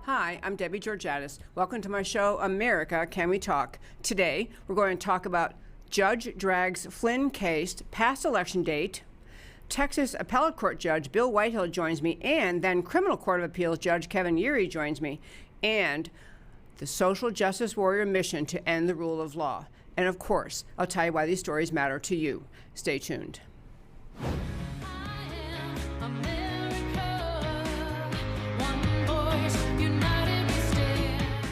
Hi, I'm Debbie Georgatos. Welcome to my show, America, Can We Talk? Today, we're going to talk about Judge drags Flynn case past election date, Texas Appellate Court Judge Bill Whitehill joins me, and then Criminal Court of Appeals Judge Kevin Yeary joins me, and the social justice warrior mission to end the rule of law. And of course, I'll tell you why these stories matter to you. Stay tuned.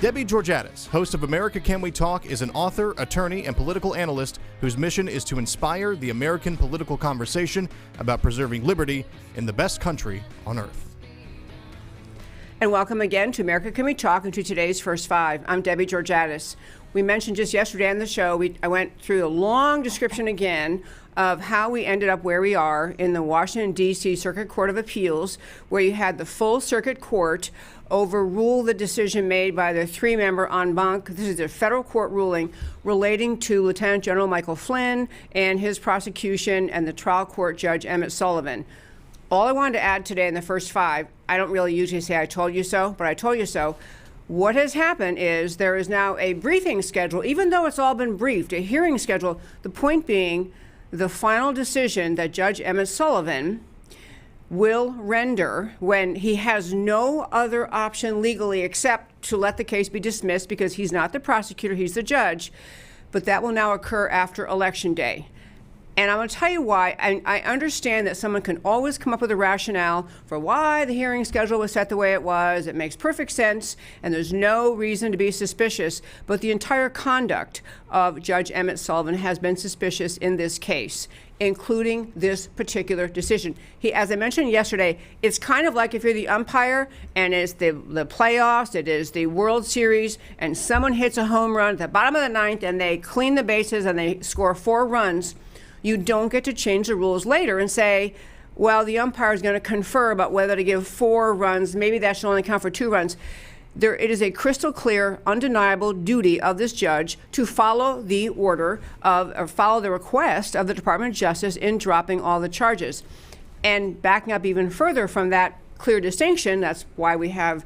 Debbie Georgatos, host of America Can We Talk, is an author, attorney, and political analyst whose mission is to inspire the American political conversation about preserving liberty in the best country on earth. And welcome again to America Can We Talk and to today's First Five. I'm Debbie Georgatos. We mentioned just yesterday on the show, I went through a long description again of how we ended up where we are in the Washington, D.C. Circuit Court of Appeals, where you had the full circuit court overrule the decision made by the three-member en banc. This is a federal court ruling relating to Lieutenant General Michael Flynn and his prosecution and the trial court judge Emmett Sullivan. All I wanted to add today in the first five, I don't really usually say I told you so, but I told you so. What has happened is there is now a briefing schedule, even though it's all been briefed, a hearing schedule. The point being, the final decision that Judge Emmett Sullivan will render when he has no other option legally except to let the case be dismissed because he's not the prosecutor, he's the judge. But that will now occur after Election Day. And I'm going to tell you why. I understand that someone can always come up with a rationale for why the hearing schedule was set the way it was. It makes perfect sense, and there's no reason to be suspicious. But the entire conduct of Judge Emmett Sullivan has been suspicious in this case, including this particular decision. As I mentioned yesterday, it's kind of like if you're the umpire and it's the playoffs, it is the World Series, and someone hits a home run at the bottom of the ninth and they clean the bases and they score 4 runs. You don't get to change the rules later and say, well, the umpire is going to confer about whether to give 4 runs. Maybe that should only count for 2 runs. It is a crystal clear, undeniable duty of this judge to follow the order or follow the request of the Department of Justice in dropping all the charges. And backing up even further from that clear distinction, that's why we have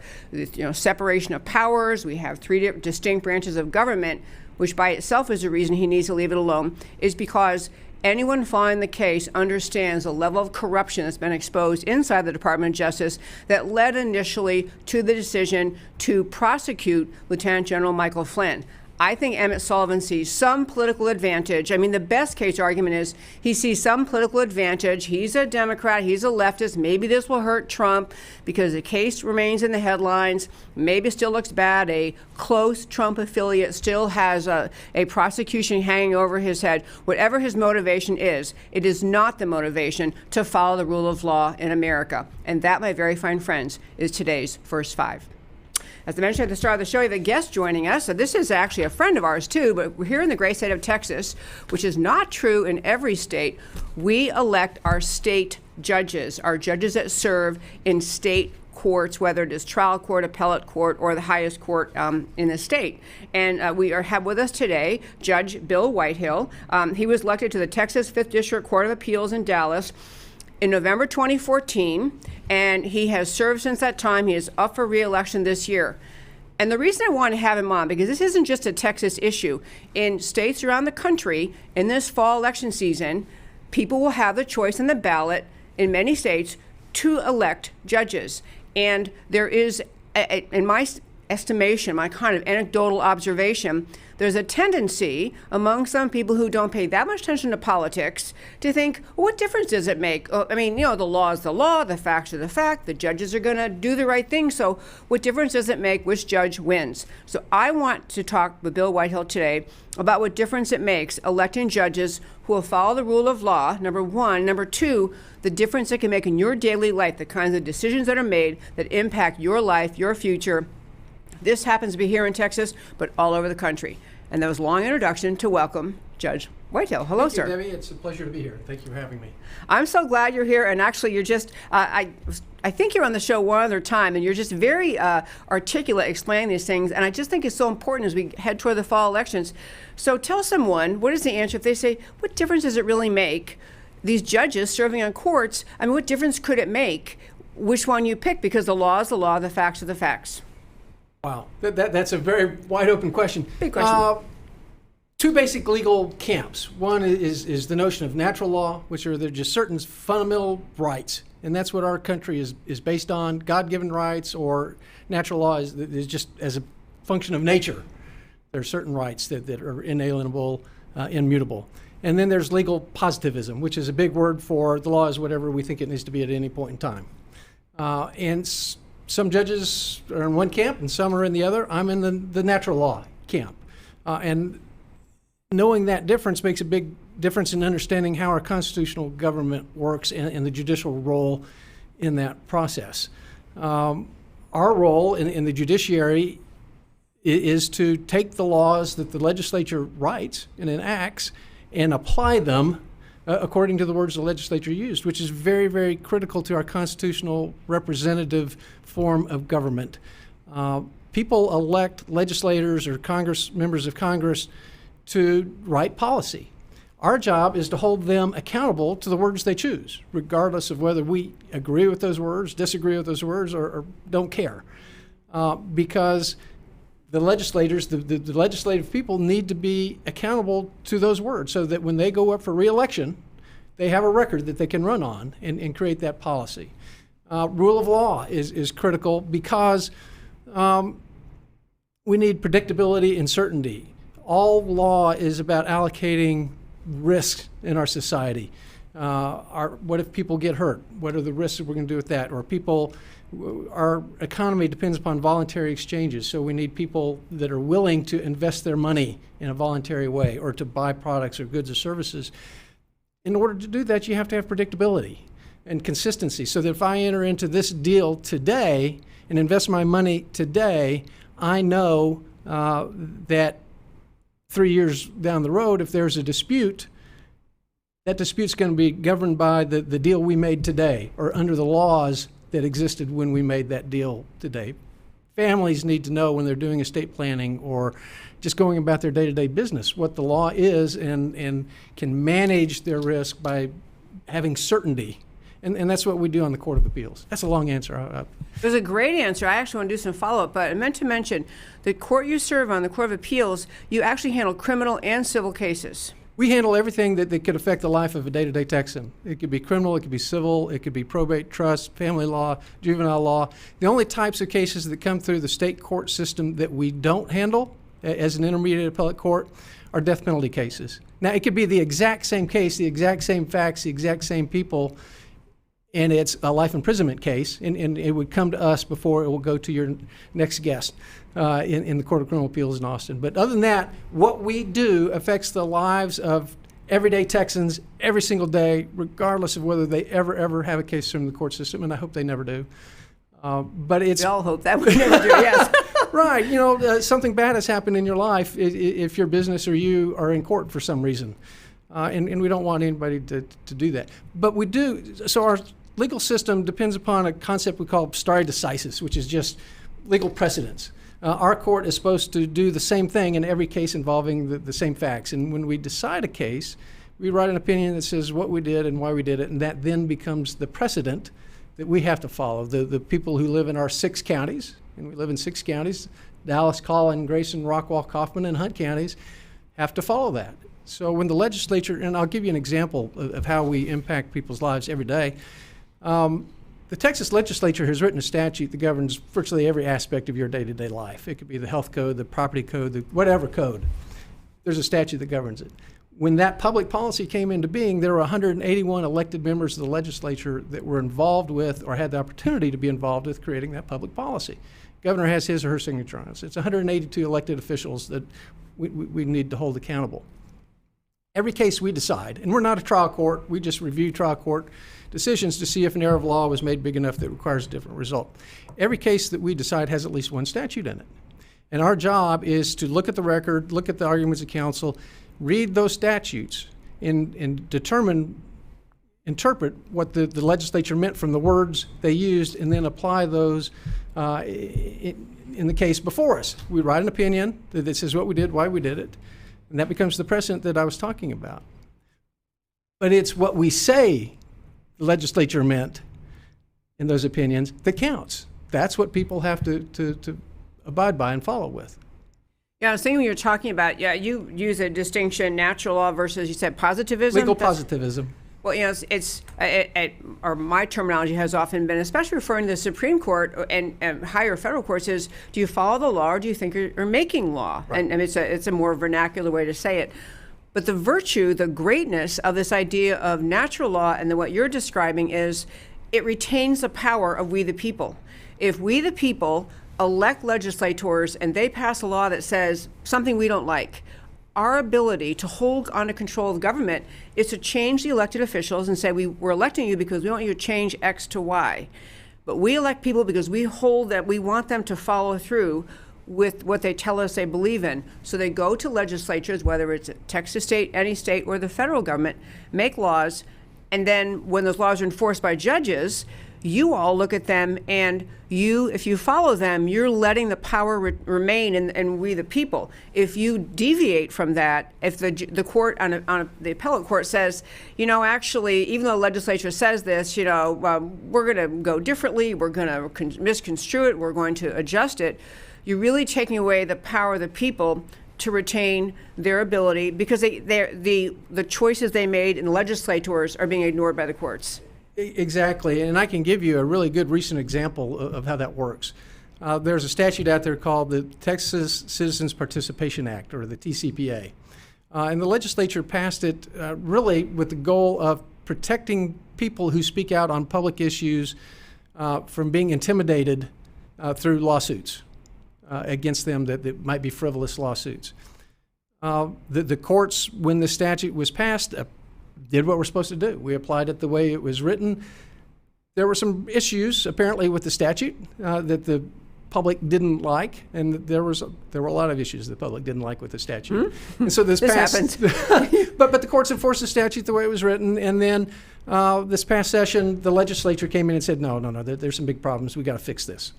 separation of powers. We have 3 distinct branches of government, which by itself is a reason he needs to leave it alone, is because anyone following the case understands the level of corruption that's been exposed inside the Department of Justice that led initially to the decision to prosecute Lieutenant General Michael Flynn. I think Emmett Sullivan sees some political advantage. I mean, the best case argument is he sees some political advantage. He's a Democrat. He's a leftist. Maybe this will hurt Trump because the case remains in the headlines. Maybe it still looks bad. A close Trump affiliate still has a prosecution hanging over his head. Whatever his motivation is, it is not the motivation to follow the rule of law in America. And that, my very fine friends, is today's First Five. As I mentioned at the start of the show, we have a guest joining us. So this is actually a friend of ours, too, but we're here in the great state of Texas, which is not true in every state. We elect our state judges, our judges that serve in state courts, whether it is trial court, appellate court, or the highest court in the state. And we have with us today Judge Bill Whitehill. He was elected to the Texas 5th District Court of Appeals in Dallas in November 2014, and he has served since that time. He is up for re-election this year. And the reason I want to have him on, because this isn't just a Texas issue. In states around the country, in this fall election season, people will have the choice on the ballot in many states to elect judges. And there is, in my estimation, my kind of anecdotal observation, there's a tendency among some people who don't pay that much attention to politics to think, well, what difference does it make? I mean, the law is the law, the facts are the fact, the judges are going to do the right thing, so what difference does it make which judge wins? So I want to talk with Bill Whitehill today about what difference it makes electing judges who will follow the rule of law, number one. Number two, the difference it can make in your daily life, the kinds of decisions that are made that impact your life, your future. This happens to be here in Texas, but all over the country. And that was a long introduction to welcome Judge Whitehill. Hello, sir. Thank you, Debbie. It's a pleasure to be here. Thank you for having me. I'm so glad you're here. And actually, you're just, I think you're on the show one other time, and you're just very articulate explaining these things. And I just think it's so important as we head toward the fall elections. So tell someone, what is the answer if they say, what difference does it really make? These judges serving on courts, I mean, what difference could it make which one you pick? Because the law is the law, the facts are the facts. Wow, that's a very wide open question. Big question. Two basic legal camps. One is the notion of natural law, which are there just certain fundamental rights, and that's what our country is based on: God-given rights, or natural law is just as a function of nature. There are certain rights that are inalienable, immutable. And then there's legal positivism, which is a big word for the law is whatever we think it needs to be at any point in time. Some judges are in one camp and some are in the other. I'm in the natural law camp. And knowing that difference makes a big difference in understanding how our constitutional government works and the judicial role in that process. Our role in the judiciary is to take the laws that the legislature writes and enacts and apply them according to the words the legislature used, which is very, very critical to our constitutional representative form of government. People elect legislators or members of Congress to write policy. Our job is to hold them accountable to the words they choose, regardless of whether we agree with those words, disagree with those words, or don't care. Because the legislators, the legislative people need to be accountable to those words so that when they go up for re-election, they have a record that they can run on and create that policy. Rule of law is critical because we need predictability and certainty. All law is about allocating risk in our society. What if people get hurt? What are the risks that we're going to do with that? Or our economy depends upon voluntary exchanges, so we need people that are willing to invest their money in a voluntary way or to buy products or goods or services. In order to do that, you have to have predictability and consistency, so that if I enter into this deal today and invest my money today, I know that 3 years down the road, if there's a dispute, that dispute's going to be governed by the deal we made today or under the laws that existed when we made that deal today. Families need to know when they're doing estate planning or just going about their day-to-day business what the law is and can manage their risk by having certainty. And that's what we do on the Court of Appeals. That's a long answer. It was a great answer. I actually want to do some follow-up, but I meant to mention the court you serve on, the Court of Appeals, you actually handle criminal and civil cases. We handle everything that could affect the life of a day-to-day Texan. It could be criminal, it could be civil, it could be probate, trust, family law, juvenile law. The only types of cases that come through the state court system that we don't handle as an intermediate appellate court are death penalty cases. Now, it could be the exact same case, the exact same facts, the exact same people, and it's a life imprisonment case, and it would come to us before it will go to your next guest in the Court of Criminal Appeals in Austin. But other than that, what we do affects the lives of everyday Texans every single day, regardless of whether they ever have a case from the court system, and I hope they never do. But it's... We all hope that we never do, yes. Right. You know, something bad has happened in your life if your business or you are in court for some reason. And we don't want anybody to do that. But we do. So our legal system depends upon a concept we call stare decisis, which is just legal precedence. Our court is supposed to do the same thing in every case involving the same facts. And when we decide a case, we write an opinion that says what we did and why we did it, and that then becomes the precedent that we have to follow. The people who live in our 6 counties, and we live in 6 counties, Dallas, Collin, Grayson, Rockwall, Kaufman, and Hunt counties, have to follow that. So when the legislature, and I'll give you an example of how we impact people's lives every day. The Texas legislature has written a statute that governs virtually every aspect of your day-to-day life. It could be the health code, the property code, whatever code. There's a statute that governs it. When that public policy came into being, there were 181 elected members of the legislature that were involved with or had the opportunity to be involved with creating that public policy. Governor has his or her signature on it. It's 182 elected officials that we need to hold accountable. Every case we decide, and we're not a trial court, we just review trial court decisions to see if an error of law was made big enough that requires a different result. Every case that we decide has at least one statute in it. And our job is to look at the record, look at the arguments of counsel, read those statutes, and interpret what the legislature meant from the words they used, and then apply those in the case before us. We write an opinion that says what we did, why we did it, and that becomes the precedent that I was talking about. But it's what we say the legislature meant in those opinions that counts. That's what people have to abide by and follow with. Yeah, I was thinking when you're talking about, you use a distinction, natural law versus, you said positivism? Legal positivism. Well, or my terminology has often been, especially referring to the Supreme Court and higher federal courts, is do you follow the law or do you think you're making law? Right. And it's a more vernacular way to say it. But the virtue, the greatness of this idea of natural law and then what you're describing is it retains the power of we the people. If we the people elect legislators and they pass a law that says something we don't like, our ability to hold on to control of government is to change the elected officials and say we're electing you because we want you to change X to Y. But we elect people because we hold that we want them to follow through with what they tell us they believe in. So they go to legislatures, whether it's Texas state, any state, or the federal government, make laws, and then when those laws are enforced by judges, you all look at them and if you follow them, you're letting the power remain in we the people. If you deviate from that, if the court the appellate court says, actually, even though the legislature says this, we're going to go differently, we're going to misconstrue it, we're going to adjust it, you're really taking away the power of the people to retain their ability because the choices they made in legislators are being ignored by the courts. Exactly, and I can give you a really good recent example of how that works. There's a statute out there called the Texas Citizens Participation Act, or the TCPA. And the legislature passed it really with the goal of protecting people who speak out on public issues from being intimidated through lawsuits against them that might be frivolous lawsuits. The courts, when the statute was passed, did what we're supposed to do. We applied it the way it was written. There were some issues, apparently, with the statute that the public didn't like, and there were a lot of issues the public didn't like with the statute. Mm-hmm. And so this passed. but the courts enforced the statute the way it was written, and then this past session, the legislature came in and said, no, there's some big problems. We got to fix this.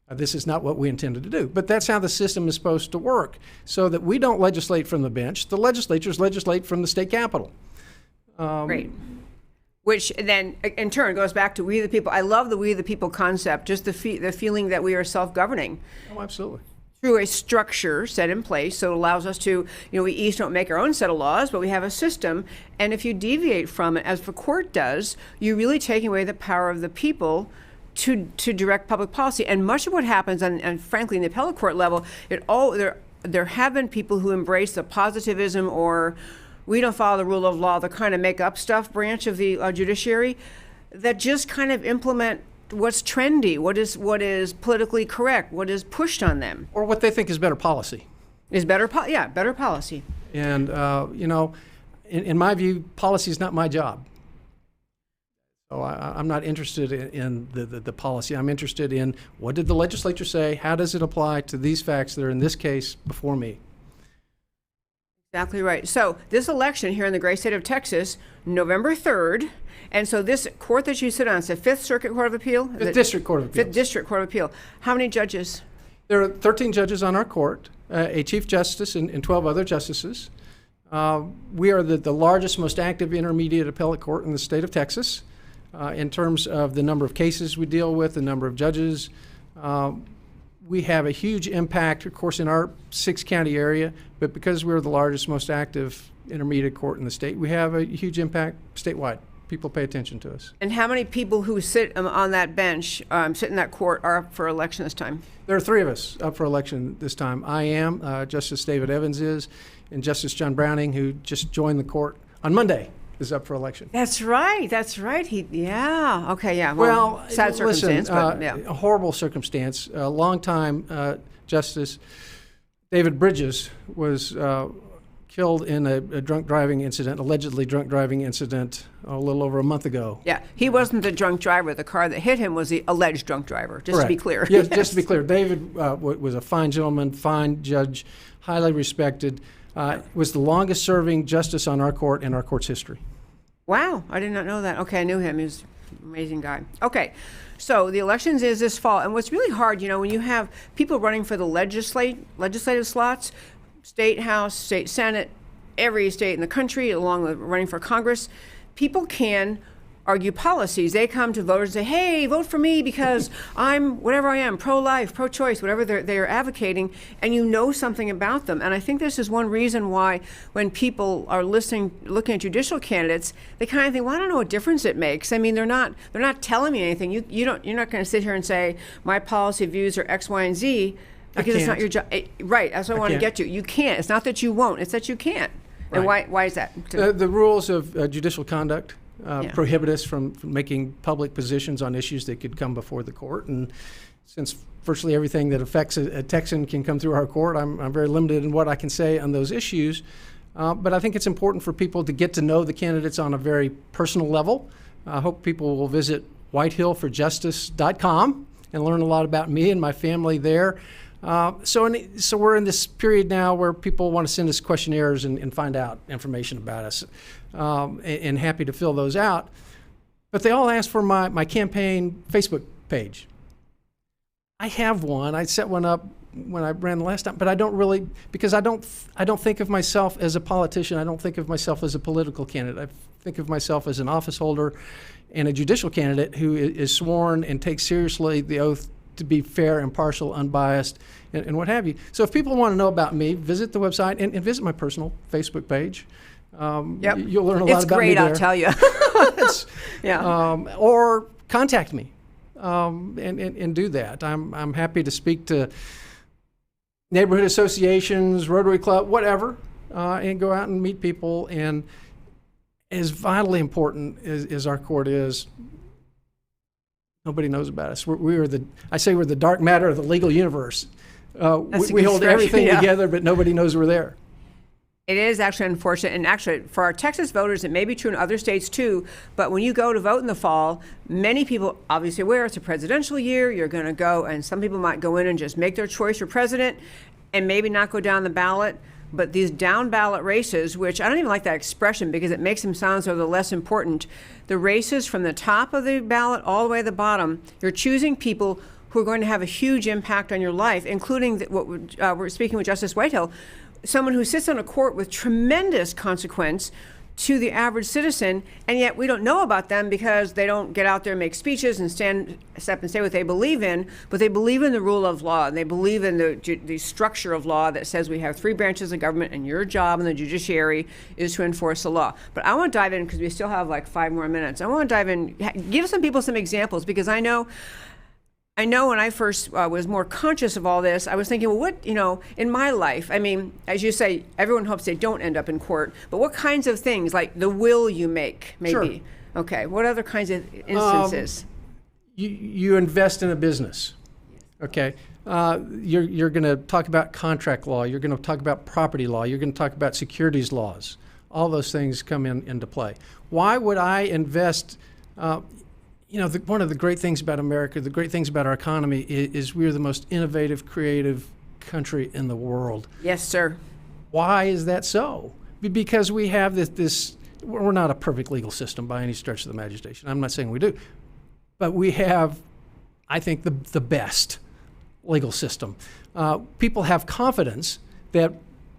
This is not what we intended to do. But that's how the system is supposed to work, so that we don't legislate from the bench. The legislatures legislate from the state capitol. Great. Which then, in turn, goes back to we the people. I love the we the people concept, just the feeling that we are self-governing. Oh, absolutely. Through a structure set in place, so it allows us to, we each don't make our own set of laws, but we have a system. And if you deviate from it, as the court does, you're really taking away the power of the people to direct public policy. And much of what happens, and frankly, in the appellate court level, there have been people who embrace the positivism or we don't follow the rule of law, the kind of make up stuff branch of the judiciary that just kind of implement what's trendy, what is politically correct, what is pushed on them. Or what they think is better policy. Better policy. And, in my view, policy is not my job. So I'm not interested in the policy. I'm interested in what did the legislature say, how does it apply to these facts that are in this case before me. Exactly right. So this election here in the great state of Texas, November 3rd, and so this court that you sit on, it's the Fifth Circuit Court of Appeal? Fifth District Court of Appeal. Fifth District Court of Appeal. How many judges? There are 13 judges on our court, a Chief Justice and 12 other justices. We are the largest, most active intermediate appellate court in the state of Texas in terms of the number of cases we deal with, the number of judges. We have a huge impact, of course, in our 6-county area, but because we're the largest, most active intermediate court in the state, we have a huge impact statewide. People pay attention to us. And how many people who sit on that bench, sit in that court, are up for election this time? There are 3 of us up for election this time. I am, Justice David Evans is, and Justice John Browning, who just joined the court on Monday, is up for election. That's right. Well, sad circumstance, but yeah. A horrible circumstance. A long-time Justice David Bridges was killed in a drunk driving incident, allegedly drunk driving incident, a little over a month ago. Yeah, he wasn't the drunk driver. The car that hit him was the alleged drunk driver, just Correct. To be clear. Yes, just to be clear. David was a fine gentleman, fine judge, highly respected, was the longest serving justice on our court in our court's history. Wow, I did not know that. Okay, I knew him. He was an amazing guy. Okay, so the elections is this fall, and what's really hard, when you have people running for the legislative slots, state house, state senate, every state in the country, along with running for Congress, people can argue policies. They come to voters and say, hey, vote for me because I'm whatever I am, pro-life, pro-choice, whatever they're advocating, and you know something about them. And I think this is one reason why when people are looking at judicial candidates, they kind of think, well, I don't know what difference it makes. I mean, they're not telling me anything. You're not going to sit here and say my policy views are X, Y, and Z because it's not your job. Right, that's what I want to get to. You can't. It's not that you won't, it's that you can't. And why is that? The rules of judicial conduct prohibit us from making public positions on issues that could come before the court. And since virtually everything that affects a Texan can come through our court, I'm very limited in what I can say on those issues. But I think it's important for people to get to know the candidates on a very personal level. I hope people will visit whitehillforjustice.com and learn a lot about me and my family there. So we're in this period now where people want to send us questionnaires and find out information about us, and happy to fill those out. But they all ask for my campaign Facebook page. I have one. I set one up when I ran the last time, but I don't really, because I don't think of myself as a politician. I don't think of myself as a political candidate. I think of myself as an office holder and a judicial candidate who is sworn and takes seriously the oath to be fair, impartial, unbiased, and what have you. So if people want to know about me, visit the website and visit my personal Facebook page. You'll learn a lot about me there. It's great, I'll tell you. Or contact me and do that. I'm happy to speak to neighborhood associations, Rotary Club, whatever, and go out and meet people. And as vitally important as our court is, nobody knows about us. We're the dark matter of the legal universe. We hold everything together, but nobody knows we're there. It is actually unfortunate, and actually for our Texas voters, it may be true in other states too, but when you go to vote in the fall, many people obviously aware it's a presidential year, you're going to go, and some people might go in and just make their choice for president and maybe not go down the ballot. But these down ballot races, which I don't even like that expression because it makes them sound as though they're less important, the races from the top of the ballot all the way to the bottom, you're choosing people who are going to have a huge impact on your life, including what we're speaking with Justice Whitehill, someone who sits on a court with tremendous consequence to the average citizen, and yet we don't know about them because they don't get out there and make speeches and step and say what they believe in, but they believe in the rule of law, and they believe in the structure of law that says we have 3 branches of government, and your job in the judiciary is to enforce the law. But I want to dive in, because we still have like 5 more minutes. I want to dive in, give some people some examples, because I know when I first was more conscious of all this, I was thinking, well, what, in my life, I mean, as you say, everyone hopes they don't end up in court, but what kinds of things, like the will you make, maybe? Sure. Okay, what other kinds of instances? You invest in a business, okay? You're going to talk about contract law, you're going to talk about property law, you're going to talk about securities laws. All those things come into play. Why would I invest? One of the great things about America, the great things about our economy is we're the most innovative, creative country in the world. Yes, sir. Why is that so? Because we have this we're not a perfect legal system by any stretch of the imagination. I'm not saying we do. But we have, I think, the best legal system. People have confidence that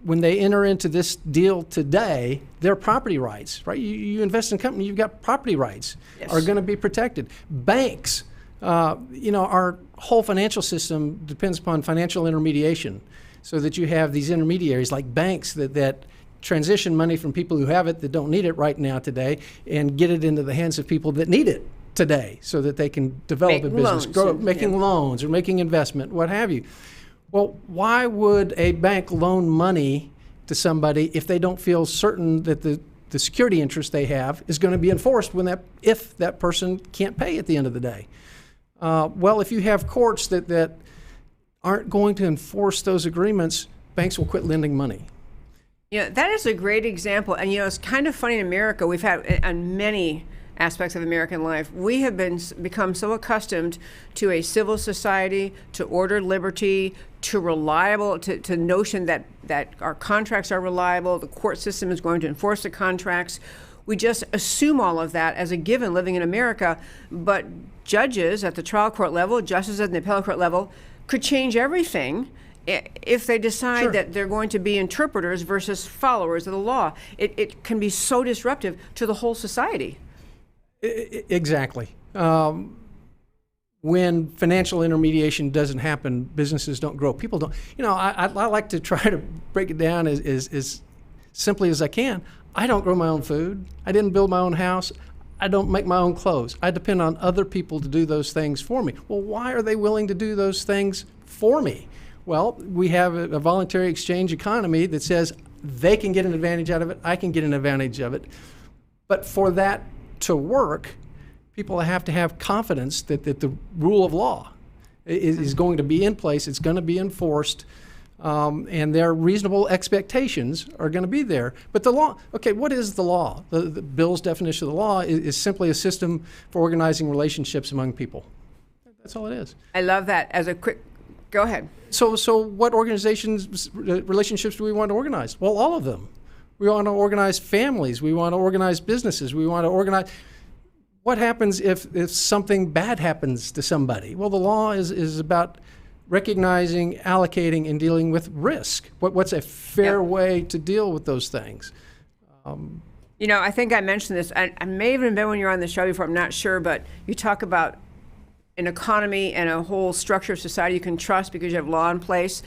when they enter into this deal today, their property rights, right? You invest in a company, you've got property rights are going to be protected. Banks, our whole financial system depends upon financial intermediation, so that you have these intermediaries like banks that transition money from people who have it that don't need it right now today and get it into the hands of people that need it today, so that they can develop a business, making loans or making investment, what have you. Well, why would a bank loan money to somebody if they don't feel certain that the security interest they have is going to be enforced if that person can't pay at the end of the day? Well, if you have courts that aren't going to enforce those agreements, banks will quit lending money. That is a great example. And, it's kind of funny in America, we've had on many aspects of American life, we have become so accustomed to a civil society, to ordered liberty, to reliable, to notion that our contracts are reliable, the court system is going to enforce the contracts. We just assume all of that as a given living in America, but judges at the trial court level, justices at the appellate court level could change everything if they decide that they're going to be interpreters versus followers of the law. It can be so disruptive to the whole society. Exactly. When financial intermediation doesn't happen, businesses don't grow. People don't. I like to try to break it down as simply as I can. I don't grow my own food. I didn't build my own house. I don't make my own clothes. I depend on other people to do those things for me. Well, why are they willing to do those things for me? Well, we have a voluntary exchange economy that says they can get an advantage out of it, I can get an advantage of it. But for that to work, people have to have confidence that the rule of law is going to be in place, it's going to be enforced, and their reasonable expectations are going to be there. But the law, okay, what is the law? The Bill's definition of the law is simply a system for organizing relationships among people. That's all it is. I love that. As a quick, go ahead. So what relationships do we want to organize? Well, all of them. We want to organize families. We want to organize businesses. We want to organize. What happens if something bad happens to somebody? Well, the law is about recognizing, allocating, and dealing with risk. What's a fair way to deal with those things? I think I mentioned this. I may have even been when you were on the show before, I'm not sure, but you talk about an economy and a whole structure of society you can trust because you have law in place.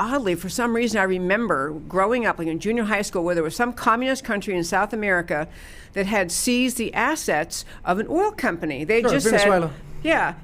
Oddly, for some reason, I remember growing up like in junior high school where there was some communist country in South America that had seized the assets of an oil company. They just Venezuela. said, yeah.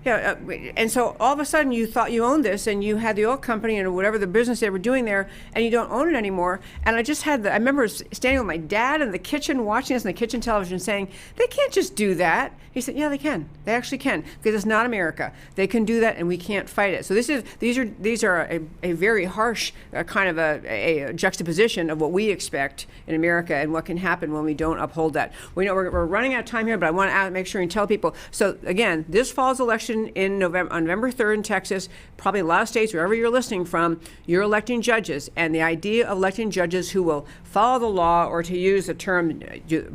And so all of a sudden you thought you owned this and you had the oil company and whatever the business they were doing there and you don't own it anymore. And I remember standing with my dad in the kitchen watching this on the kitchen television saying, they can't just do that. He said, yeah, they can. They actually can because it's not America. They can do that and we can't fight it. So these are a very harsh kind of a juxtaposition of what we expect in America and what can happen when we don't uphold that. We know we're running out of time here, but I want to make sure and tell people. So again, this fall's election on November 3rd in Texas, probably a lot of states, wherever you're listening from, you're electing judges. And the idea of electing judges who will follow the law, or to use the term,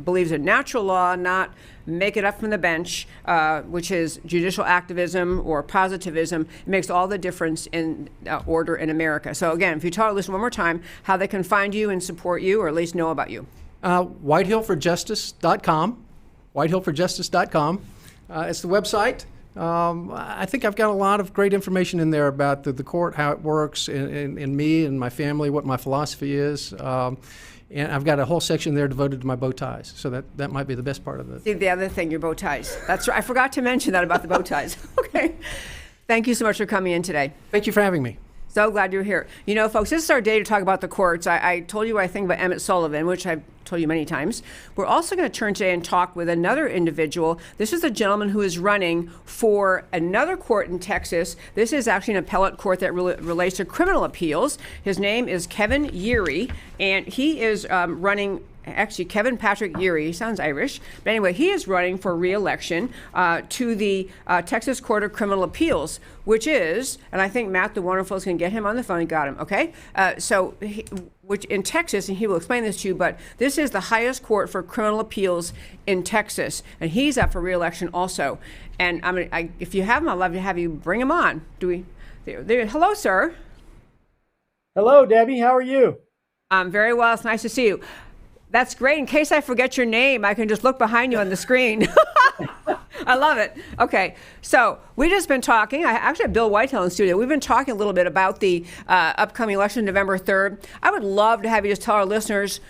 believes in natural law, not make it up from the bench, which is judicial activism or positivism. It makes all the difference in order in America. So again, if you listen one more time, how they can find you and support you, or at least know about you. WhitehillForJustice.com. WhitehillForJustice.com. It's the website. I think I've got a lot of great information in there about the court, how it works, and me and my family, what my philosophy is. And I've got a whole section there devoted to my bow ties. So that might be the best part of it. See, the other thing, your bow ties. That's right. I forgot to mention that about the bow ties. Okay. Thank you so much for coming in today. Thank you for having me. So glad you're here. Folks, this is our day to talk about the courts. I told you what I think about Emmett Sullivan, which I've told you many times. We're also going to turn today and talk with another individual. This is a gentleman who is running for another court in Texas. This is actually an appellate court that relates to criminal appeals. His name is Kevin Yeary, and he is running. Actually, Kevin Patrick Yeary, he sounds Irish, but anyway, he is running for re-election to the Texas Court of Criminal Appeals, which is, and I think Matt the Wonderful is going to get him on the phone. He got him, okay? Which in Texas, and he will explain this to you, but this is the highest court for criminal appeals in Texas, and he's up for re-election also. And if you have him, I'd love to have you bring him on. Hello, sir. Hello, Debbie. How are you? I'm very well. It's nice to see you. That's great. In case I forget your name, I can just look behind you on the screen. I love it. Okay, so we've just been talking. I actually have Bill Whitehill in the studio. We've been talking a little bit about the upcoming election, November 3rd. I would love to have you just tell our listeners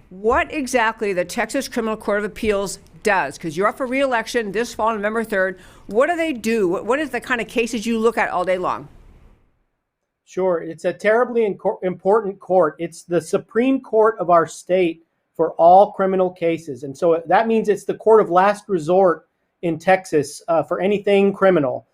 what exactly the Texas Criminal Court of Appeals does, because you're up for re-election this fall, November 3rd. What do they do? What is the kind of cases you look at all day long? Sure. It's a terribly important court. It's the Supreme Court of our state for all criminal cases. And so that means it's the court of last resort in Texas for anything criminal.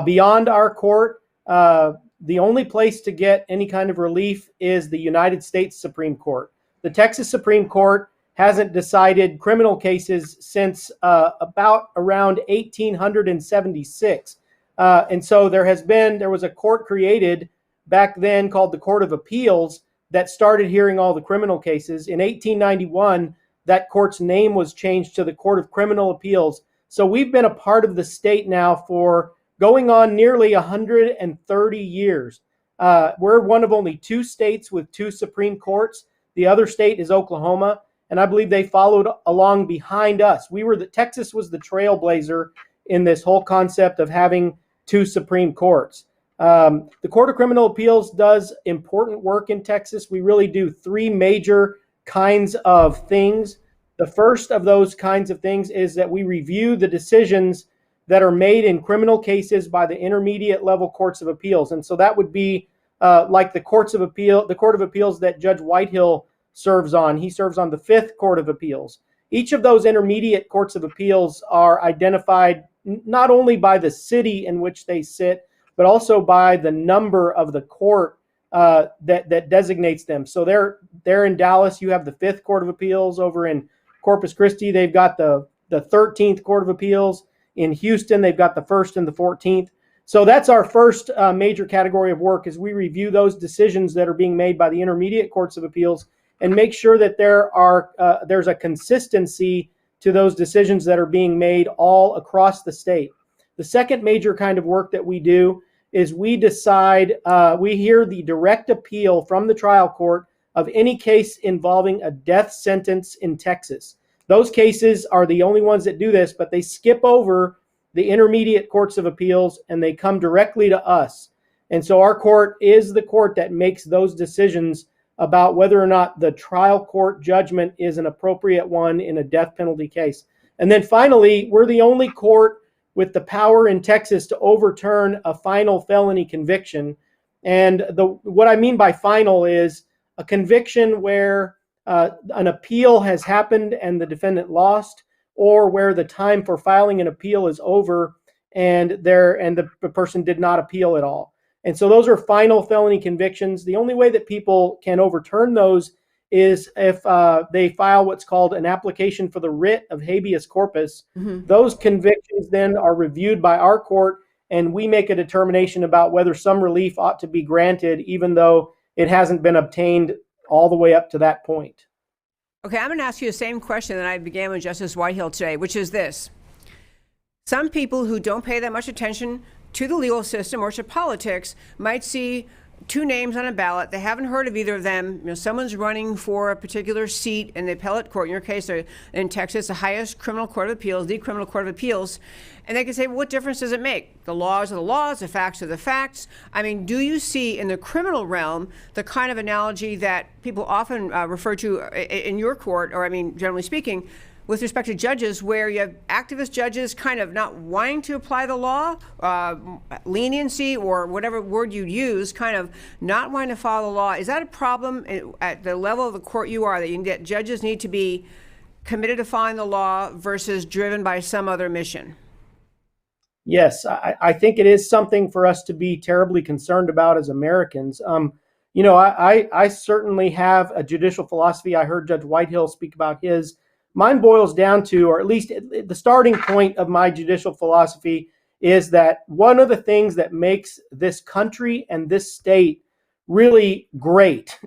Beyond our court, the only place to get any kind of relief is the United States Supreme Court. The Texas Supreme Court hasn't decided criminal cases since around 1876. And so there was a court created back then called the Court of Appeals that started hearing all the criminal cases. In 1891, that court's name was changed to the Court of Criminal Appeals. So we've been a part of the state now for going on nearly 130 years. We're one of only two states with two Supreme Courts. The other state is Oklahoma. and I believe they followed along behind us. Texas was the trailblazer in this whole concept of having two Supreme Courts. The Court of Criminal Appeals does important work in Texas. We really do three major kinds of things. The first of those kinds of things is that we review the decisions that are made in criminal cases by the intermediate level courts of appeals. And so that would be like the Court of Appeals that Judge Whitehill serves on. He serves on the Fifth Court of Appeals. Each of those intermediate courts of appeals are identified not only by the city in which they sit, but also by the number of the court that designates them. So they're in Dallas. You have the Fifth Court of Appeals. Over in Corpus Christi, they've got the 13th Court of Appeals. In Houston, they've got the 1st and the 14th. So that's our first major category of work, is we review those decisions that are being made by the intermediate courts of appeals and make sure that there's a consistency to those decisions that are being made all across the state. The second major kind of work that we do is we hear the direct appeal from the trial court of any case involving a death sentence in Texas. Those cases are the only ones that do this, but they skip over the intermediate courts of appeals and they come directly to us. And so our court is the court that makes those decisions about whether or not the trial court judgment is an appropriate one in a death penalty case. And then finally, we're the only court with the power in Texas to overturn a final felony conviction. And what I mean by final is a conviction where an appeal has happened and the defendant lost, or where the time for filing an appeal is over and the person did not appeal at all. And so those are final felony convictions. The only way that people can overturn those is if they file what's called an application for the writ of habeas corpus. Mm-hmm. Those convictions then are reviewed by our court, and we make a determination about whether some relief ought to be granted, even though it hasn't been obtained all the way up to that point. Okay, I'm going to ask you the same question that I began with Justice Whitehill today, which is this. Some people who don't pay that much attention to the legal system or to politics might see two names on a ballot. They haven't heard of either of them. You know, someone's running for a particular seat in the Appellate Court, in your case, in Texas, the highest criminal court of appeals, the criminal court of appeals. And they can say, well, what difference does it make? The laws are the laws, the facts are the facts. I mean, do you see in the criminal realm the kind of analogy that people often refer to in your court, or I mean, generally speaking, with respect to judges, where you have activist judges kind of not wanting to apply the law, leniency, or whatever word you use, kind of not wanting to follow the law? Is that a problem at the level of the court you are, that judges need to be committed to following the law versus driven by some other mission? Yes, I think it is something for us to be terribly concerned about as Americans. I certainly have a judicial philosophy. I heard Judge Whitehill speak about his. Mine boils down to, or at least the starting point of my judicial philosophy, is that one of the things that makes this country and this state really great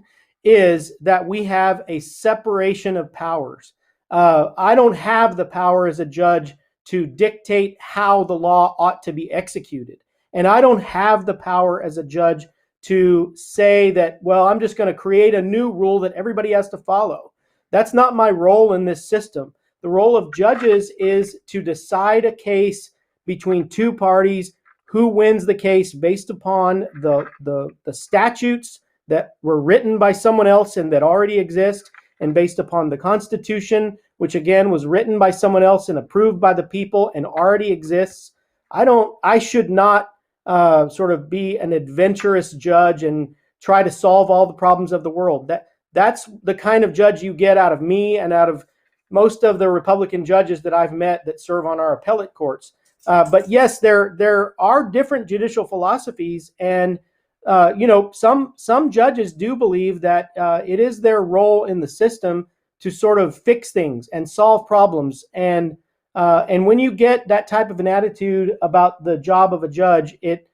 is that we have a separation of powers. I don't have the power as a judge to dictate how the law ought to be executed. And I don't have the power as a judge to say that, well, I'm just going to create a new rule that everybody has to follow. That's not my role in this system. The role of judges is to decide a case between two parties, who wins the case based upon the statutes that were written by someone else and that already exist, and based upon the Constitution, which again was written by someone else and approved by the people and already exists. I should not sort of be an adventurous judge and try to solve all the problems of the world. That's the kind of judge you get out of me and out of most of the Republican judges that I've met that serve on our appellate courts. But yes, there are different judicial philosophies, and some judges do believe that it is their role in the system to sort of fix things and solve problems. And when you get that type of an attitude about the job of a judge, it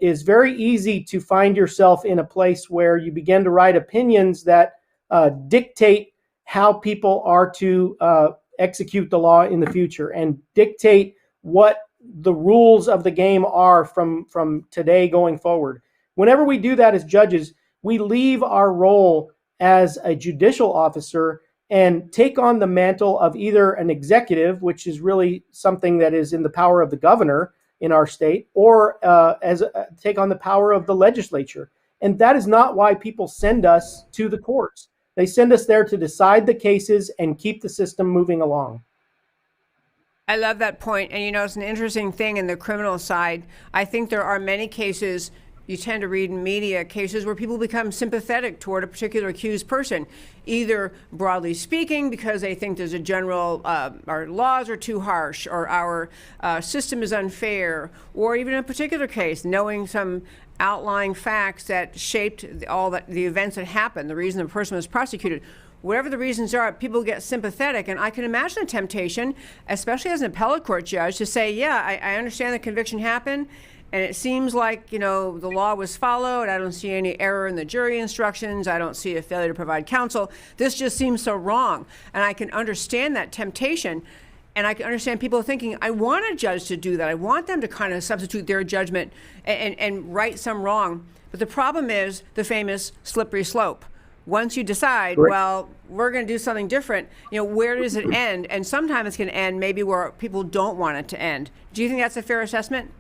is very easy to find yourself in a place where you begin to write opinions that dictate how people are to execute the law in the future and dictate what the rules of the game are from today going forward. Whenever we do that as judges, we leave our role as a judicial officer and take on the mantle of either an executive, which is really something that is in the power of the governor in our state, or take on the power of the legislature. And that is not why people send us to the courts. They send us there to decide the cases and keep the system moving along. I love that point. And, it's an interesting thing in the criminal side. I think there are many cases you tend to read in media, cases where people become sympathetic toward a particular accused person, either broadly speaking because they think there's a general, our laws are too harsh, or our system is unfair, or even in a particular case, knowing some outlying facts that shaped the events that happened, the reason the person was prosecuted. Whatever the reasons are, people get sympathetic. And I can imagine a temptation, especially as an appellate court judge, to say, yeah, I understand the conviction happened, and it seems like, the law was followed. I don't see any error in the jury instructions. I don't see a failure to provide counsel. This just seems so wrong. And I can understand that temptation. And I can understand people thinking, I want a judge to do that. I want them to kind of substitute their judgment and right some wrong. But the problem is the famous slippery slope. Once you decide, well, we're going to do something different, where does it end? And sometimes it's going to end maybe where people don't want it to end. Do you think that's a fair assessment?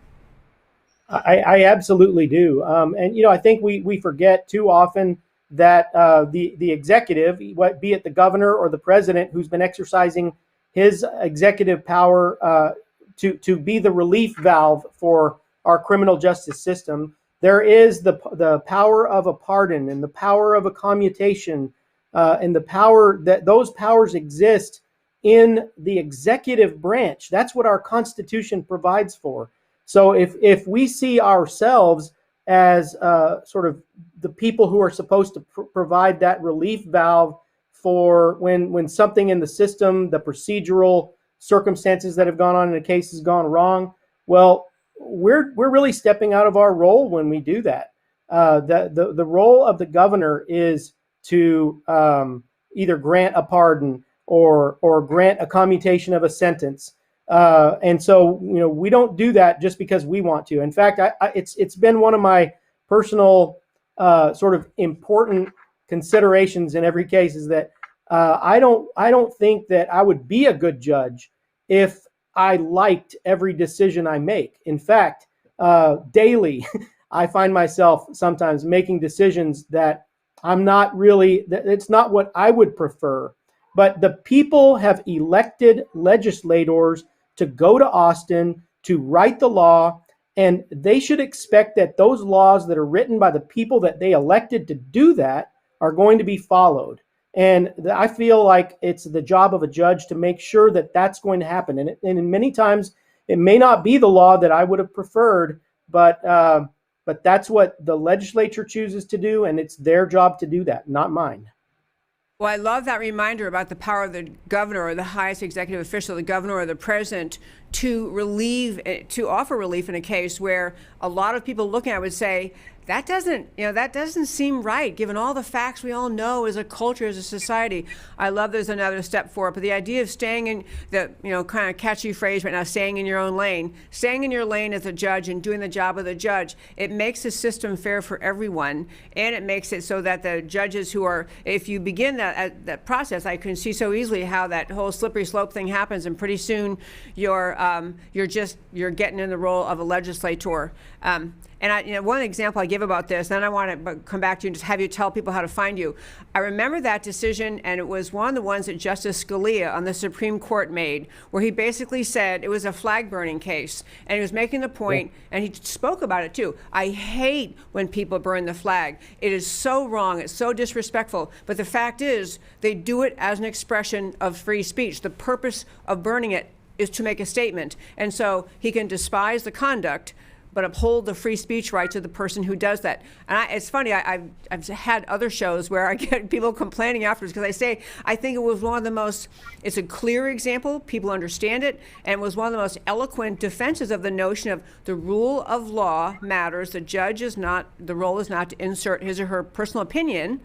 I absolutely do. And, I think we forget too often that the executive, be it the governor or the president, who's been exercising his executive power to be the relief valve for our criminal justice system, there is the power of a pardon and the power of a commutation and the power that those powers exist in the executive branch. That's what our Constitution provides for. So if we see ourselves as sort of the people who are supposed to provide that relief valve for when something in the system, the procedural circumstances that have gone on in a case has gone wrong, well, we're really stepping out of our role when we do that. The role of the governor is to either grant a pardon or grant a commutation of a sentence. And so, we don't do that just because we want to. In fact, it's been one of my personal sort of important considerations in every case is that I don't think that I would be a good judge if I liked every decision I make. In fact, daily, I find myself sometimes making decisions that it's not what I would prefer. But the people have elected legislators to go to Austin to write the law, and they should expect that those laws that are written by the people that they elected to do that are going to be followed. And I feel like it's the job of a judge to make sure that that's going to happen. And many times it may not be the law that I would have preferred, but that's what the legislature chooses to do, and it's their job to do that, not mine. Well, I love that reminder about the power of the governor or the highest executive official, the governor or the president, to offer relief in a case where a lot of people looking at it would say, that doesn't seem right, given all the facts we all know as a culture, as a society. I love there's another step for it, but the idea of staying in the, kind of catchy phrase right now, staying in your own lane, staying in your lane as a judge and doing the job of the judge, it makes the system fair for everyone, and it makes it so that the judges who are, if you begin that process, I can see so easily how that whole slippery slope thing happens, and pretty soon you're getting in the role of a legislator. And one example I give about this, then I want to come back to you and just have you tell people how to find you. I remember that decision, and it was one of the ones that Justice Scalia on the Supreme Court made, where he basically said it was a flag burning case, and he was making the point, and he spoke about it too. I hate when people burn the flag. It is so wrong. It's so disrespectful. But the fact is, they do it as an expression of free speech. The purpose of burning it is to make a statement. And so he can despise the conduct, but uphold the free speech rights of the person who does that. And it's funny, I've had other shows where I get people complaining afterwards because I think it was one of the most, it's a clear example, people understand it, and it was one of the most eloquent defenses of the notion of the rule of law matters. The role is not to insert his or her personal opinion,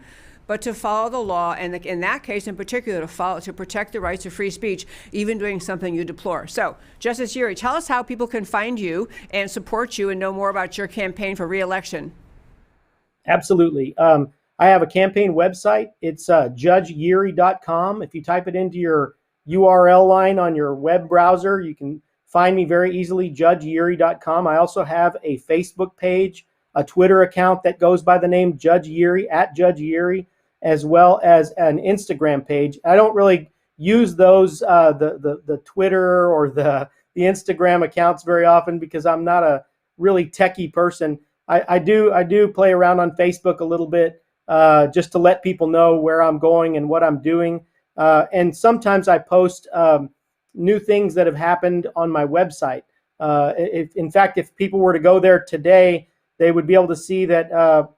but to follow the law, and in that case in particular, to protect the rights of free speech, even doing something you deplore. So, Justice Yeary, tell us how people can find you and support you and know more about your campaign for re-election. Absolutely. I have a campaign website. It's judgeyeary.com. If you type it into your URL line on your web browser, you can find me very easily, judgeyeary.com. I also have a Facebook page, a Twitter account that goes by the name Judge Yeary, @JudgeYeary, as well as an Instagram page. I don't really use those, the Twitter or the Instagram accounts very often because I'm not a really techie person. I do play around on Facebook a little bit just to let people know where I'm going and what I'm doing. And sometimes I post new things that have happened on my website. In fact, if people were to go there today, they would be able to see that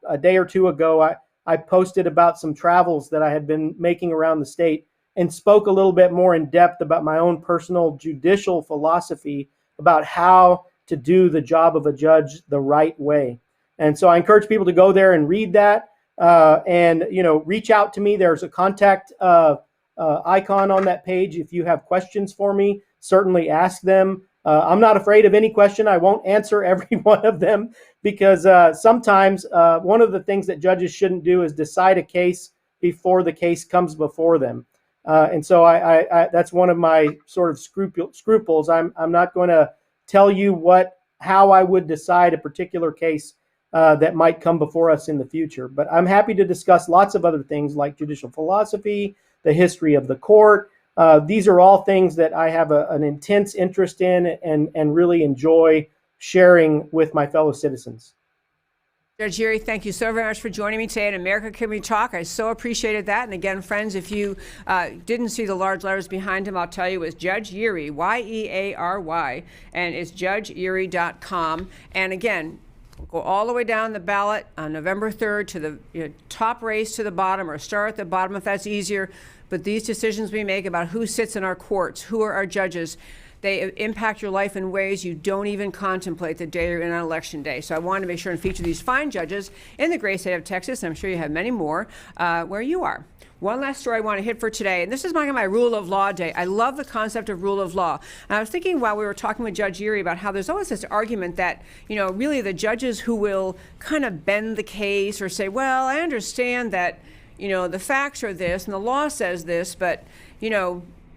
a day or two ago, I posted about some travels that I had been making around the state and spoke a little bit more in depth about my own personal judicial philosophy about how to do the job of a judge the right way. And so I encourage people to go there and read that and, reach out to me. There's a contact icon on that page. If you have questions for me, certainly ask them. I'm not afraid of any question. I won't answer every one of them because sometimes one of the things that judges shouldn't do is decide a case before the case comes before them. And so I that's one of my sort of scruples. I'm not going to tell you how I would decide a particular case that might come before us in the future. But I'm happy to discuss lots of other things like judicial philosophy, the history of the court. These are all things that I have an intense interest in and really enjoy sharing with my fellow citizens. Judge Yeary, thank you so very much for joining me today at America Can We Talk. I so appreciated that. And again, friends, if you didn't see the large letters behind him, I'll tell you it's Judge Yeary, Yeary, and it's judgeyeary.com. And again, go all the way down the ballot on November 3rd to the top race to the bottom, or start at the bottom if that's easier. But these decisions we make about who sits in our courts, who are our judges, they impact your life in ways you don't even contemplate the day you're in on election day. So I wanted to make sure and feature these fine judges in the great state of Texas. I'm sure you have many more where you are. One last story I want to hit for today, and this is my rule of law day. I love the concept of rule of law. And I was thinking while we were talking with Judge Yeary about how there's always this argument that, really the judges who will kind of bend the case or say, well, I understand that, the facts are this and the law says this, but,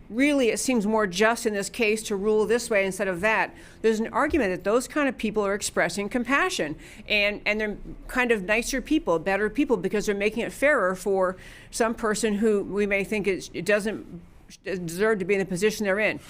really it seems more just in this case to rule this way instead of that. There's an argument that those kind of people are expressing compassion and they're kind of nicer people, better people, because they're making it fairer for some person who we may think it doesn't deserve to be in the position they're in.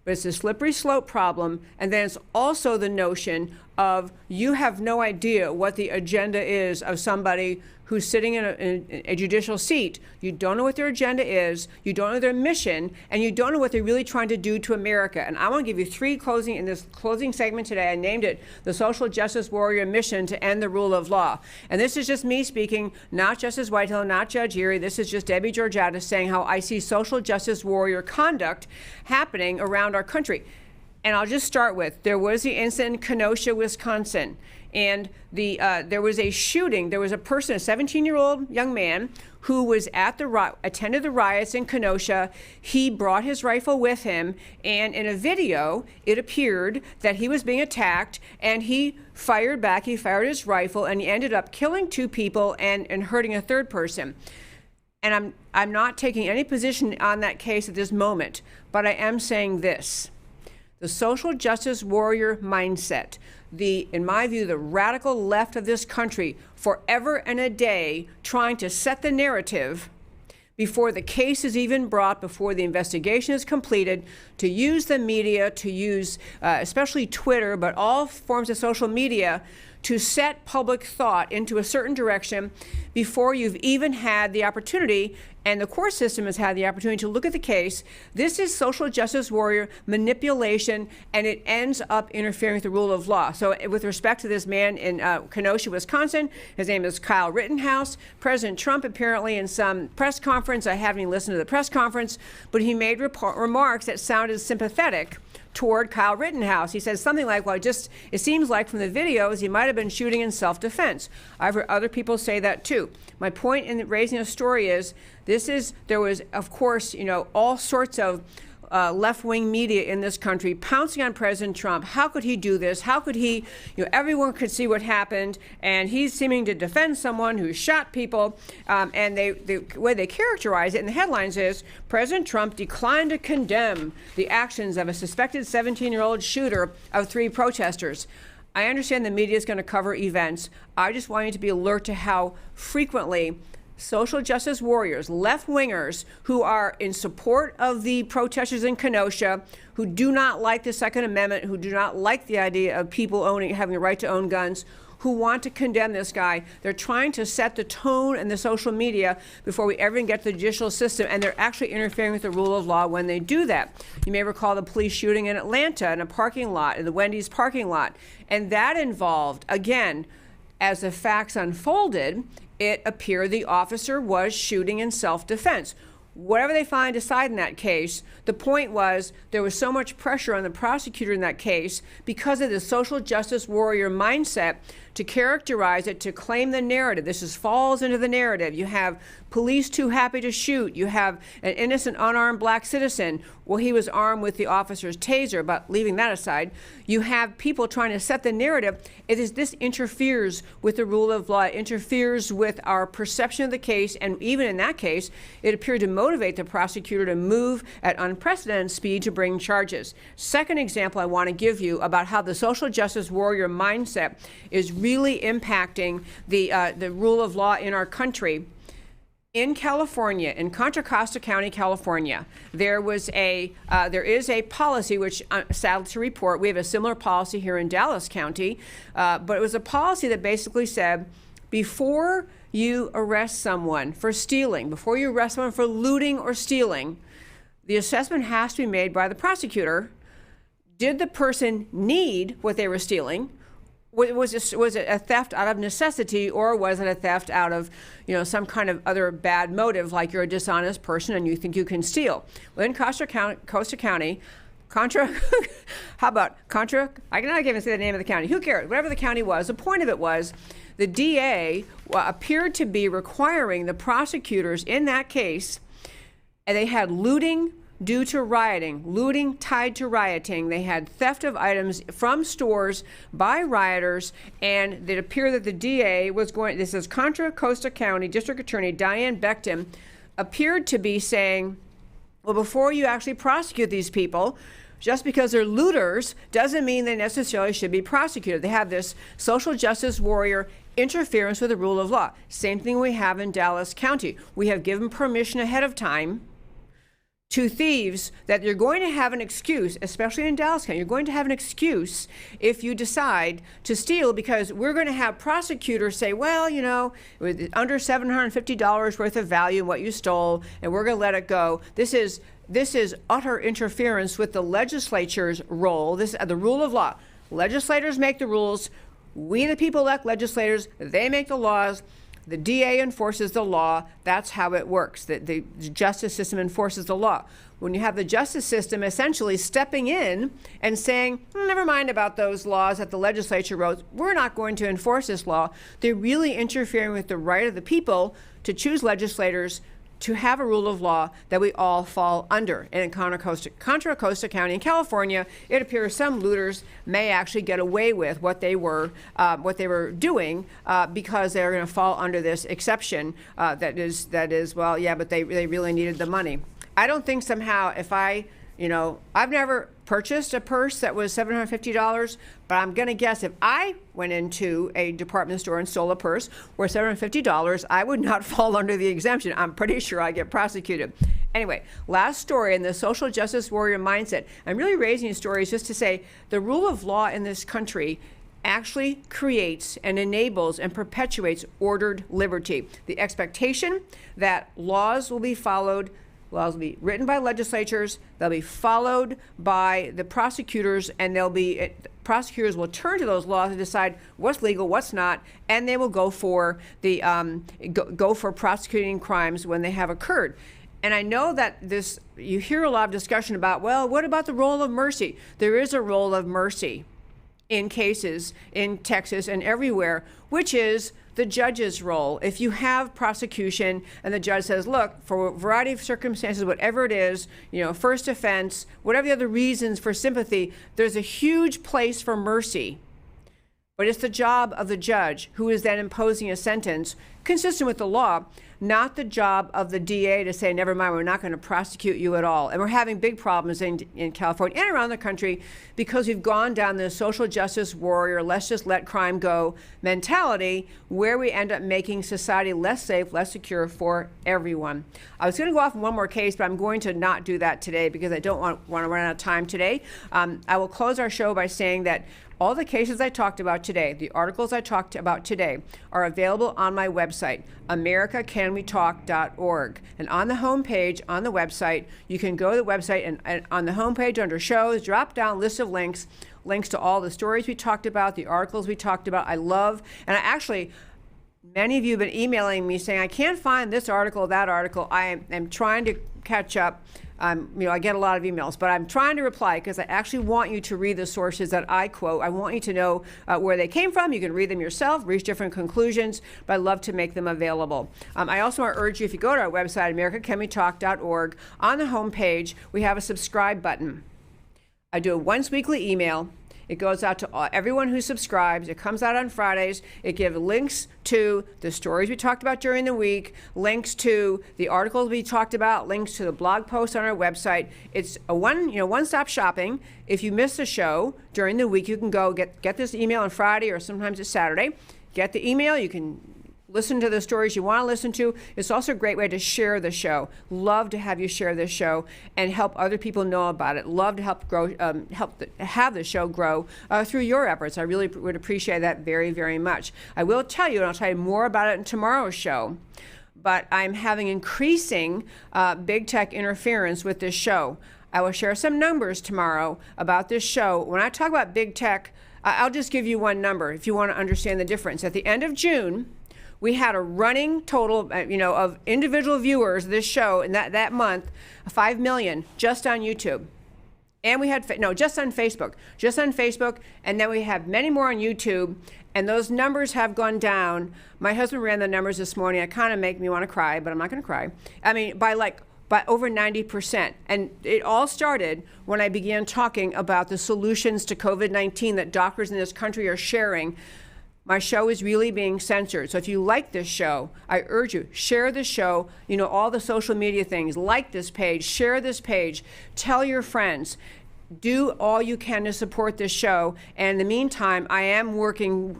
But it's a slippery slope problem. And then it's also the notion of you have no idea what the agenda is of somebody who's sitting in a judicial seat. You don't know what their agenda is, you don't know their mission, and you don't know what they're really trying to do to America. And I want to give you three in this closing segment today. I named it the Social Justice Warrior Mission to End the Rule of Law. And this is just me speaking, not Justice Whitehill, not Judge Yeary. This is just Debbie Georgatos saying how I see social justice warrior conduct happening around our country. And I'll just start with, there was the incident in Kenosha, Wisconsin. And there was a shooting. There was a person, a 17-year-old young man, who was attended the riots in Kenosha. He brought his rifle with him, and in a video, it appeared that he was being attacked, and he fired back. He fired his rifle, and he ended up killing two people and hurting a third person. And I'm not taking any position on that case at this moment, but I am saying this. The social justice warrior mindset, in my view, the radical left of this country, forever and a day trying to set the narrative before the case is even brought, before the investigation is completed, to use the media, to use especially Twitter, but all forms of social media, to set public thought into a certain direction before you've even had the opportunity, and the court system has had the opportunity to look at the case. This is social justice warrior manipulation, and it ends up interfering with the rule of law. So with respect to this man in Kenosha, Wisconsin, his name is Kyle Rittenhouse. President Trump apparently in some press conference, I haven't even listened to the press conference, but he made remarks that sounded sympathetic toward Kyle Rittenhouse. He says something like, well, it seems like from the videos he might have been shooting in self-defense. I've heard other people say that too. My point in raising a story is there was, of course, all sorts of left-wing media in this country pouncing on President Trump. How could he do this? How could he, everyone could see what happened, and he's seeming to defend someone who shot people. And the way they characterize it in the headlines is, President Trump declined to condemn the actions of a suspected 17-year-old shooter of 3 protesters. I understand the media is going to cover events. I just want you to be alert to how frequently social justice warriors, left-wingers who are in support of the protesters in Kenosha, who do not like the Second Amendment, who do not like the idea of people having the right to own guns, who want to condemn this guy. They're trying to set the tone in the social media before we ever even get to the judicial system, and they're actually interfering with the rule of law when they do that. You may recall the police shooting in Atlanta in a parking lot, in the Wendy's parking lot, and that involved, again, as the facts unfolded, it appeared the officer was shooting in self-defense. Whatever they decide in that case, the point was there was so much pressure on the prosecutor in that case because of the social justice warrior mindset to characterize it, to claim the narrative. This falls into the narrative. You have police too happy to shoot. You have an innocent, unarmed black citizen. Well, he was armed with the officer's taser, but leaving that aside, you have people trying to set the narrative. This interferes with the rule of law, it interferes with our perception of the case, and even in that case, it appeared to motivate the prosecutor to move at unprecedented speed to bring charges. Second example I want to give you about how the social justice warrior mindset is really impacting the rule of law in our country. In California, in Contra Costa County, California, there is a policy which, sad to report, we have a similar policy here in Dallas County, but it was a policy that basically said, before you arrest someone for stealing, before you arrest someone for looting or stealing, the assessment has to be made by the prosecutor. Did the person need what they were stealing? Was it a theft out of necessity, or was it a theft out of, some kind of other bad motive, like you're a dishonest person and you think you can steal? Well, in Costa County, Contra, how about Contra? I cannot even say the name of the county. Who cares? Whatever the county was, the point of it was the DA appeared to be requiring the prosecutors in that case, and they had looting due to rioting, looting tied to rioting. They had theft of items from stores by rioters, and it appeared that the DA was going, this is Contra Costa County District Attorney Diane Becton, appeared to be saying, well, before you actually prosecute these people, just because they're looters doesn't mean they necessarily should be prosecuted. They have this social justice warrior interference with the rule of law. Same thing we have in Dallas County. We have given permission ahead of time to thieves that you're going to have an excuse, especially in Dallas County, you're going to have an excuse if you decide to steal, because we're going to have prosecutors say, well, with under $750 worth of value in what you stole, and we're going to let it go. This is utter interference with the legislature's role. This the rule of law. Legislators make the rules. We, the people, elect legislators. They make the laws. The DA enforces the law. That's how it works. The justice system enforces the law. When you have the justice system essentially stepping in and saying, never mind about those laws that the legislature wrote, we're not going to enforce this law, they're really interfering with the right of the people to choose legislators to have a rule of law that we all fall under. And in Contra Costa County in California, it appears some looters may actually get away with what they were doing because they're going to fall under this exception that is well, yeah, but they really needed the money. I don't think somehow if I've never purchased a purse that was $750, but I'm going to guess if I went into a department store and stole a purse worth $750, I would not fall under the exemption. I'm pretty sure I get prosecuted. Anyway, last story in the social justice warrior mindset. I'm really raising these stories just to say the rule of law in this country actually creates and enables and perpetuates ordered liberty. The expectation that laws will be followed. Laws will be written by legislatures, they'll be followed by the prosecutors, and prosecutors will turn to those laws and decide what's legal, what's not, and they will go for prosecuting crimes when they have occurred. And I know that you hear a lot of discussion about, well, what about the role of mercy? There is a role of mercy in cases in Texas and everywhere, which is the judge's role. If you have prosecution and the judge says, look, for a variety of circumstances, whatever it is, first offense, whatever the other reasons for sympathy, there's a huge place for mercy. But it's the job of the judge, who is then imposing a sentence consistent with the law, not the job of the DA to say, never mind, we're not going to prosecute you at all. And we're having big problems in California and around the country because we've gone down this social justice warrior, let's just let crime go mentality, where we end up making society less safe, less secure for everyone. I was going to go off on one more case, but I'm going to not do that today because I don't want to run out of time today. I will close our show by saying that all the cases I talked about today, the articles I talked about today, are available on my website, americacanwetalk.org. And on the homepage on the website, you can go to the website and on the homepage under shows, drop down list of links to all the stories we talked about, the articles we talked about. I love, and many of you have been emailing me saying, I can't find this article, that article. I am trying to catch up. I get a lot of emails, but I'm trying to reply because I actually want you to read the sources that I quote. I want you to know where they came from. You can read them yourself, reach different conclusions, but I love to make them available. I also want to urge you, if you go to our website, americacanwetalk.org, on the homepage, we have a subscribe button. I do a once weekly email. It goes out to everyone who subscribes. It comes out on Fridays. It gives links to the stories we talked about during the week, links to the articles we talked about, links to the blog posts on our website. It's a one-stop shopping. If you miss the show during the week, you can go get this email on Friday, or sometimes it's Saturday. Get the email. You can listen to the stories you want to listen to. It's also a great way to share the show. Love to have you share this show and help other people know about it. Love to help grow, have the show grow through your efforts. I really would appreciate that very, very much. I will tell you, and I'll tell you more about it in tomorrow's show, but I'm having increasing big tech interference with this show. I will share some numbers tomorrow about this show. When I talk about big tech, I'll just give you one number if you want to understand the difference. At the end of June, we had a running total, of individual viewers of this show in that month, 5 million just on YouTube. And we had, just on Facebook, and then we have many more on YouTube, and those numbers have gone down. My husband ran the numbers this morning. It kind of make me want to cry, but I'm not going to cry. By over 90%. And it all started when I began talking about the solutions to COVID-19 that doctors in this country are sharing. My show is really being censored. So if you like this show, I urge you, share this show, all the social media things, like this page, share this page, tell your friends, do all you can to support this show. And in the meantime, I am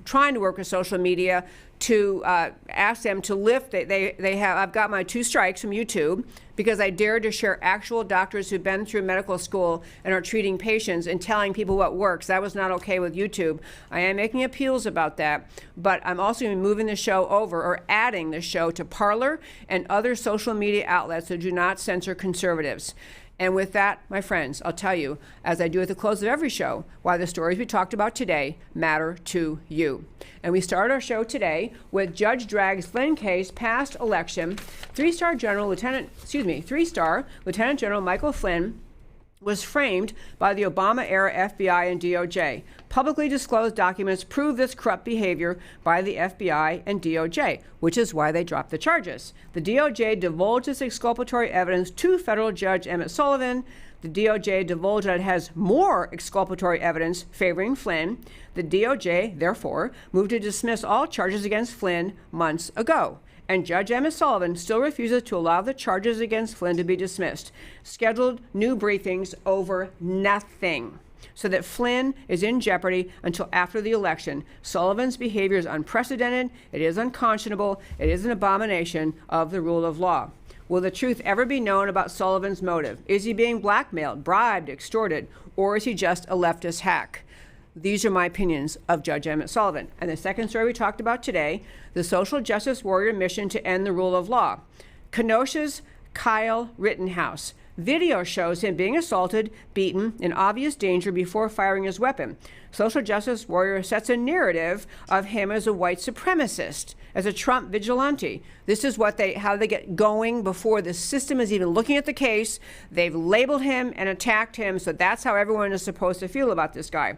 trying to work with social media to ask them to lift. I've got my 2 strikes from YouTube because I dared to share actual doctors who've been through medical school and are treating patients and telling people what works. That was not okay with YouTube. I am making appeals about that, but I'm also moving the show over, or adding the show, to Parler and other social media outlets that do not censor conservatives. And with that, my friends, I'll tell you, as I do at the close of every show, why the stories we talked about today matter to you. And we start our show today with Judge Dragg's Flynn case past election. 3-star Lieutenant General Michael Flynn was framed by the Obama-era FBI and DOJ. Publicly disclosed documents prove this corrupt behavior by the FBI and DOJ, which is why they dropped the charges. The DOJ divulged this exculpatory evidence to federal judge Emmett Sullivan. The DOJ divulged that it has more exculpatory evidence favoring Flynn. The DOJ, therefore, moved to dismiss all charges against Flynn months ago. And Judge Emmett Sullivan still refuses to allow the charges against Flynn to be dismissed. Scheduled new briefings over nothing, so that Flynn is in jeopardy until after the election. Sullivan's behavior is unprecedented, it is unconscionable, it is an abomination of the rule of law. Will the truth ever be known about Sullivan's motive? Is he being blackmailed, bribed, extorted, or is he just a leftist hack? These are my opinions of Judge Emmett Sullivan. And the second story we talked about today, the social justice warrior mission to end the rule of law. Kenosha's Kyle Rittenhouse. Video shows him being assaulted, beaten, in obvious danger before firing his weapon. Social justice warrior sets a narrative of him as a white supremacist, as a Trump vigilante. This is how they get going before the system is even looking at the case. They've labeled him and attacked him, so that's how everyone is supposed to feel about this guy.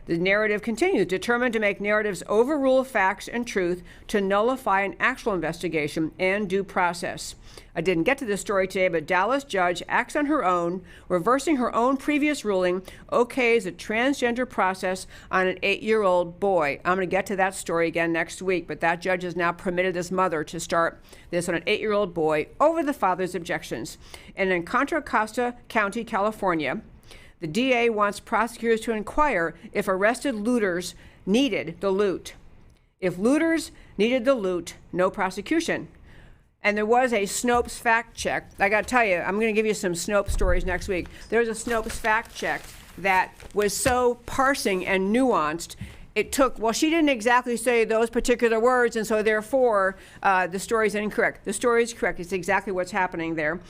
The narrative continues, determined to make narratives overrule facts and truth, to nullify an actual investigation and due process. I didn't get to this story today, but Dallas judge acts on her own, reversing her own previous ruling, okays a transgender process on an 8-year-old boy. I'm going to get to that story again next week, but that judge has now permitted this mother to start this on an 8-year-old boy over the father's objections. And in Contra Costa County, California, the DA wants prosecutors to inquire if arrested looters needed the loot. If looters needed the loot, no prosecution. And there was a Snopes fact check. I got to tell you, I'm going to give you some Snopes stories next week. There was a Snopes fact check that was so parsing and nuanced. It took, well, she didn't exactly say those particular words, and so therefore the story is incorrect. The story is correct. It's exactly what's happening there.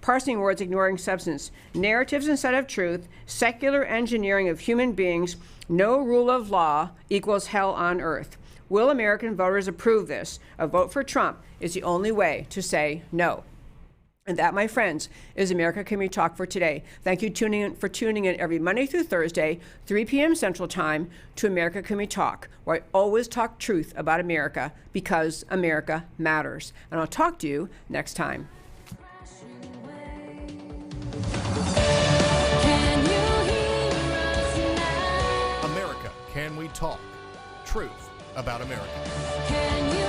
Parsing words, ignoring substance. Narratives instead of truth, secular engineering of human beings, no rule of law equals hell on earth. Will American voters approve this? A vote for Trump is the only way to say no. And that, my friends, is America Can We Talk for today. Thank you for tuning in every Monday through Thursday, 3 p.m. Central Time, to America Can We Talk, where I always talk truth about America because America matters. And I'll talk to you next time. America Can We Talk? Truth about America. Can you